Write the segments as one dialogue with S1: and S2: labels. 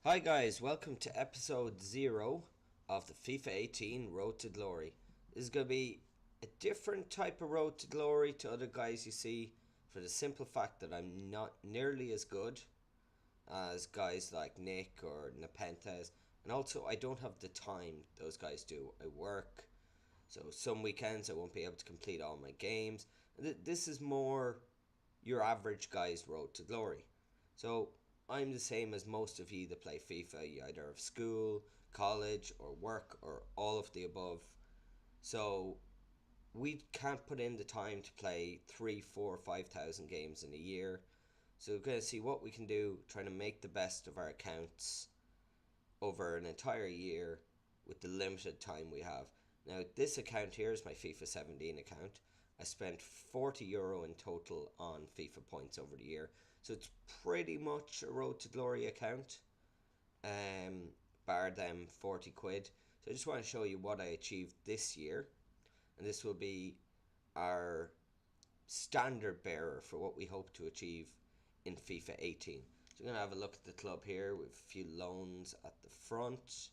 S1: Hi guys, welcome to episode 0 of the FIFA 18 Road to Glory. This is going to be a different type of Road to Glory to other guys you see, for the simple fact that I'm not nearly as good as guys like Nick or Nepenthes, and also I don't have the time those guys do. I work, so some weekends I won't be able to complete all my games. This is more your average guy's Road to Glory. So I'm the same as most of you that play FIFA. You either have school, college, or work, or all of the above. So we can't put in the time to play 3, 4, 5,000 games in a year. So we're going to see what we can do, trying to make the best of our accounts over an entire year with the limited time we have. Now this account here is my FIFA 17 account. I spent €40 in total on FIFA points over the year, so it's pretty much a Road to Glory account, bar them 40 quid. So I just want to show you what I achieved this year, and this will be our standard bearer for what we hope to achieve in FIFA 18. So we're going to have a look at the club here with a few loans at the front,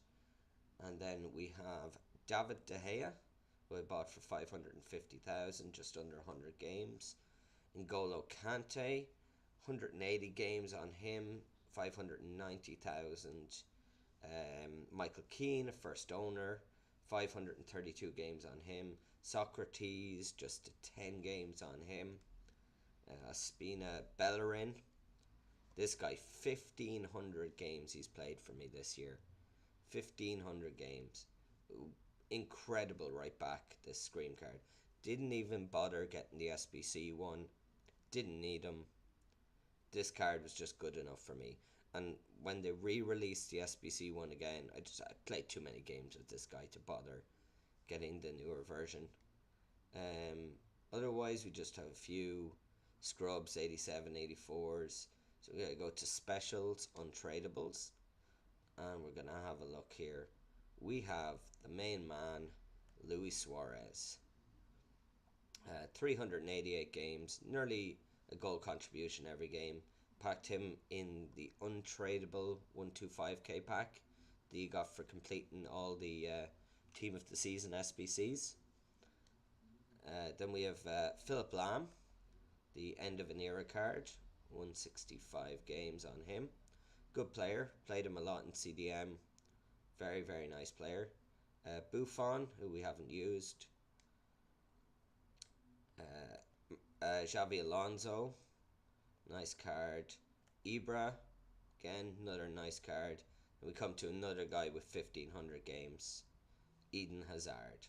S1: and then we have David De Gea, who I bought for 550,000, just under 100 games. N'Golo Kante, 180 games on him, 590,000. Michael Keane, a first owner, 532 games on him. Socrates, just 10 games on him. Spina Bellerin, this guy, 1,500 games he's played for me this year. 1,500 games. Incredible right back, this screen card. Didn't even bother getting the SBC one. Didn't need him. This card was just good enough for me. And when they re-released the SBC one again, I played too many games with this guy to bother getting the newer version. Otherwise, we just have a few scrubs, 87, 84s. So we're going to go to specials, untradables. And we're going to have a look here. We have the main man, Luis Suarez. 388 games, nearly a goal contribution every game. Packed him in the untradable 125k pack that you got for completing all the Team of the Season SBCs. Then we have Philip Lam, the end of an era card, 165 games on him. Good player, played him a lot in CDM. Very, very nice player. Buffon, who we haven't used. Xavi Alonso, nice card. Ibra, again, another nice card. And we come to another guy with 1,500 games. Eden Hazard.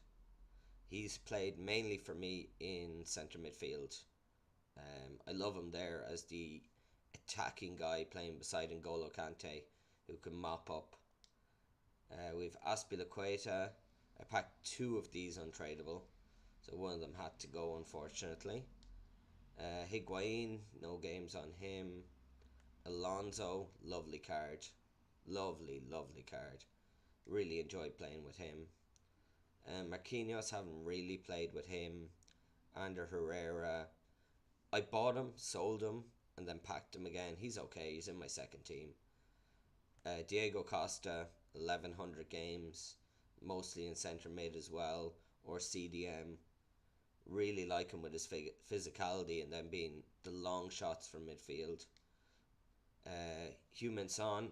S1: He's played mainly for me in centre midfield. I love him there as the attacking guy playing beside N'Golo Kante, who can mop up. We've Aspilicueta. I packed 2 of these untradeable, so one of them had to go, unfortunately. Higuain, no games on him. Alonso, lovely card. Lovely, lovely card. Really enjoyed playing with him. Marquinhos, haven't really played with him. Ander Herrera, I bought him, sold him, and then packed him again. He's okay, he's in my second team. Diego Costa, 1,100 games, mostly in centre mid as well, or CDM. Really like him with his physicality and then being the long shots from midfield. Heung-min Son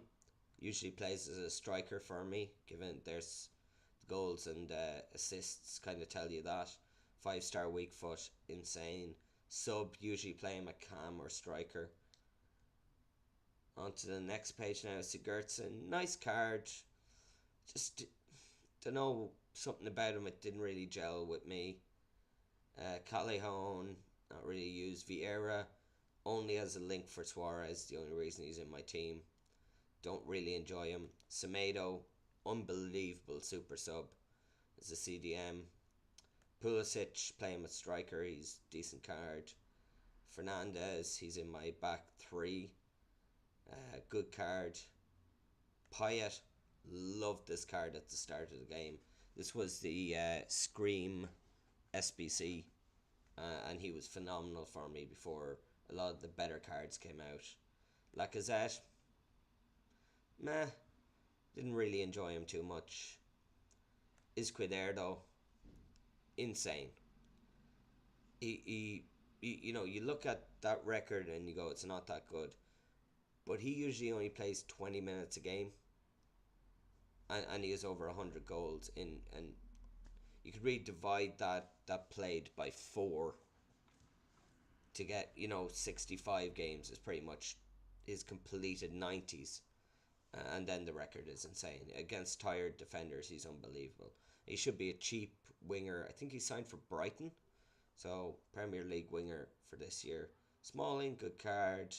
S1: usually plays as a striker for me, given there's goals and assists kind of tell you that. 5-star weak foot, insane. Sub, usually play him at cam or striker. On to the next page now, Sigurdsson. Nice card. Just don't know, something about him, it didn't really gel with me. Callejon, not really used. Vieira, only as a link for Suarez, the only reason he's in my team. Don't really enjoy him. Semedo, unbelievable super sub as a CDM. Pulisic, playing with striker, he's decent card. Fernandez, he's in my back 3. Good card. Payet, loved this card at the start of the game. This was the Scream SBC, and he was phenomenal for me before a lot of the better cards came out. Lacazette, meh, Didn't really enjoy him too much. Izquierdo, insane. You look at that record and you go, it's not that good. But he usually only plays 20 minutes a game, and he has over 100 goals in. And you could really divide that played by four to get 65 games is pretty much his completed 90s. And then the record is insane against tired defenders. He's unbelievable. He should be a cheap winger. I think he signed for Brighton, so Premier League winger for this year. Smalling, good card.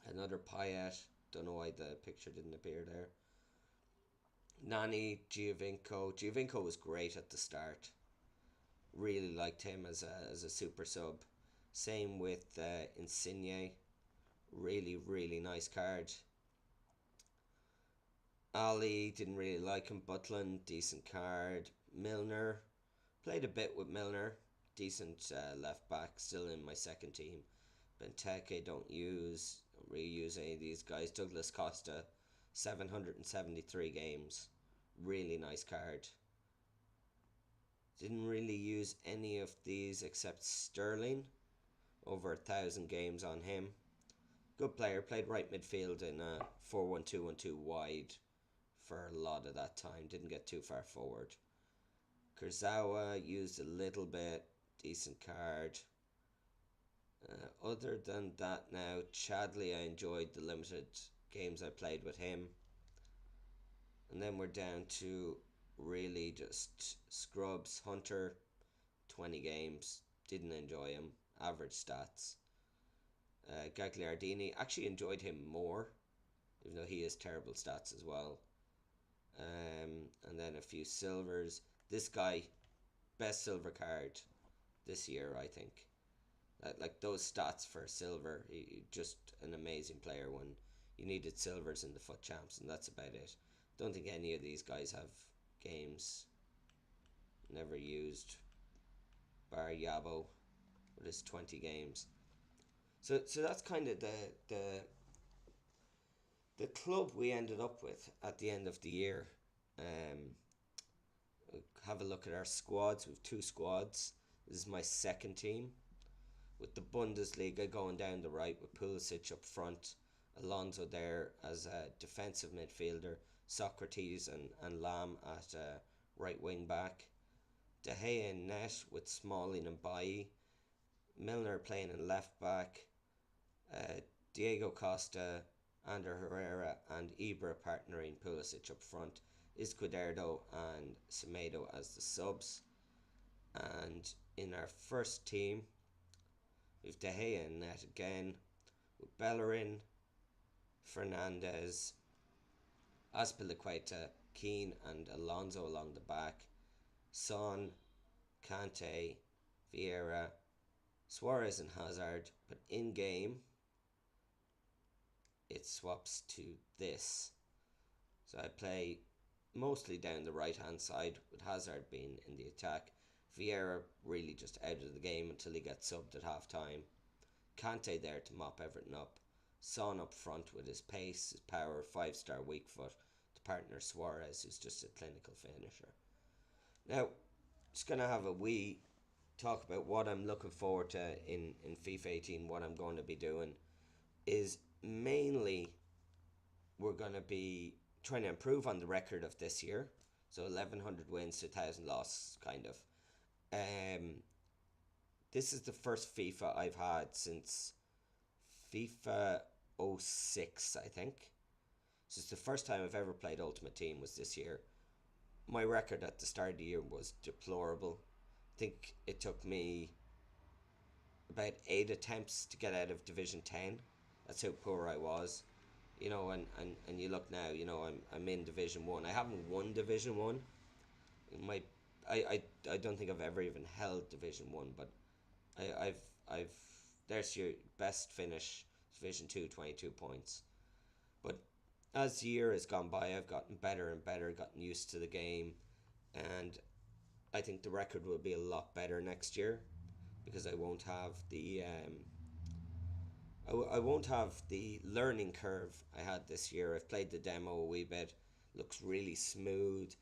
S1: Another Payet. Don't know why the picture didn't appear there. Nani, Giovinco. Giovinco was great at the start. Really liked him as a super sub. Same with Insigne. Really, really nice card. Ali, didn't really like him. Butland, decent card. Milner, played a bit with Milner. Decent left back, still in my second team. Benteke, don't really use any of these guys. Douglas Costa, 773 games. Really nice card. Didn't really use any of these except Sterling. Over 1,000 games on him. Good player, played right midfield in a 4-1-2-1-2 wide for a lot of that time. Didn't get too far forward. Kurzawa used a little bit. Decent card. Other than that now, Chadley, I enjoyed the limited games I played with him. And then we're down to really just scrubs. Hunter, 20 games. Didn't enjoy him. Average stats. Gagliardini, actually enjoyed him more, even though he has terrible stats as well. And then a few silvers. This guy, best silver card this year, I think. Like those stats for silver, just an amazing player when you needed silvers in the FUT champs, and that's about it. Don't think any of these guys have games. Never used. Bar Yabo with his 20 games. So that's kind of the club we ended up with at the end of the year. Um, have a look at our squads. We've two squads. This is my second team, with the Bundesliga going down the right, with Pulisic up front, Alonso there as a defensive midfielder, Socrates and Lam at right wing back, De Gea in net with Smalling and Bailly, Milner playing in left back, Diego Costa, Ander Herrera and Ibra partnering Pulisic up front, Izquierdo and Semedo as the subs. And in our first team, we've De Gea in net again, with Bellerin, Fernandez, Azpilicueta, Keane and Alonso along the back, Son, Kante, Vieira, Suarez and Hazard, but in game it swaps to this. So I play mostly down the right hand side, with Hazard being in the attack. Vieira really just out of the game until he gets subbed at half time. Kante there to mop everything up. Son up front with his pace, his power, 5-star weak foot, to partner Suarez, who's just a clinical finisher. Now, just going to have a wee talk about what I'm looking forward to in FIFA 18. What I'm going to be doing is mainly we're going to be trying to improve on the record of this year. So 1,100 wins to 1,000 losses, kind of. This is the first FIFA I've had since FIFA 06, I think. So it's the first time I've ever played Ultimate Team was this year. My record at the start of the year was deplorable. I think it took me about 8 attempts to get out of Division 10. That's how poor I was. And you look now, I'm in Division 1. I haven't won Division 1. I don't think I've ever even held Division 1, but I've there's your best finish, Division 2, 22 points. But as the year has gone by, I've gotten better and better, gotten used to the game, and I think the record will be a lot better next year, because I won't have the learning curve I had this year. I've played the demo a wee bit. looks really smooth.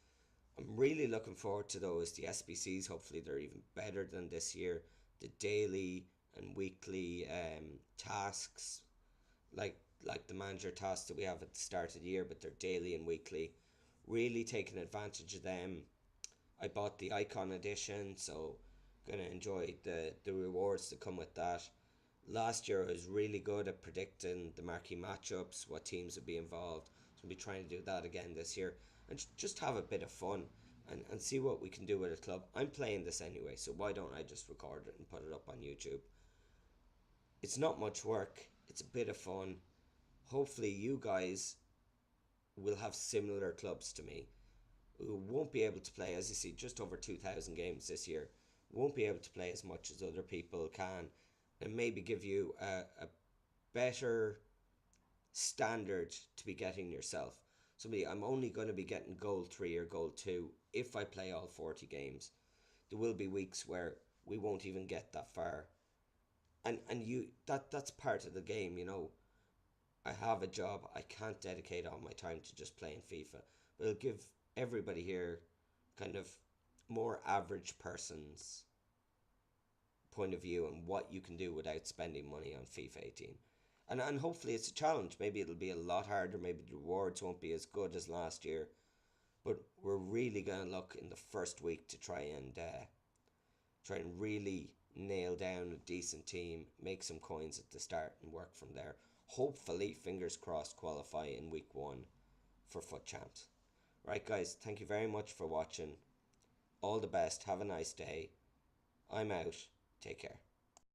S1: I'm really looking forward to those. The SBCs, hopefully they're even better than this year. The daily and weekly tasks, like the manager tasks that we have at the start of the year, but they're daily and weekly. Really taking advantage of them. I bought the Icon edition, so gonna enjoy the rewards that come with that. Last year I was really good at predicting the marquee matchups, what teams would be involved. So we'll be trying to do that again this year and just have a bit of fun and see what we can do with a club. I'm playing this anyway, so why don't I just record it and put it up on YouTube? It's not much work, it's a bit of fun. Hopefully, you guys will have similar clubs to me who won't be able to play, as you see, just over 2,000 games this year. Won't be able to play as much as other people can, and maybe give you a better standard to be getting yourself. Somebody, I'm only going to be getting gold 3 or gold 2 if I play all 40 games. There will be weeks where we won't even get that far. And that's part of the game, you know. I have a job. I can't dedicate all my time to just playing FIFA. But it'll give everybody here kind of more average person's point of view and what you can do without spending money on FIFA 18. And hopefully it's a challenge. Maybe it'll be a lot harder. Maybe the rewards won't be as good as last year. But we're really going to look in the first week to try and really nail down a decent team, make some coins at the start, and work from there. Hopefully, fingers crossed, qualify in week 1 for FUT Champs. Right, guys, thank you very much for watching. All the best. Have a nice day. I'm out. Take care.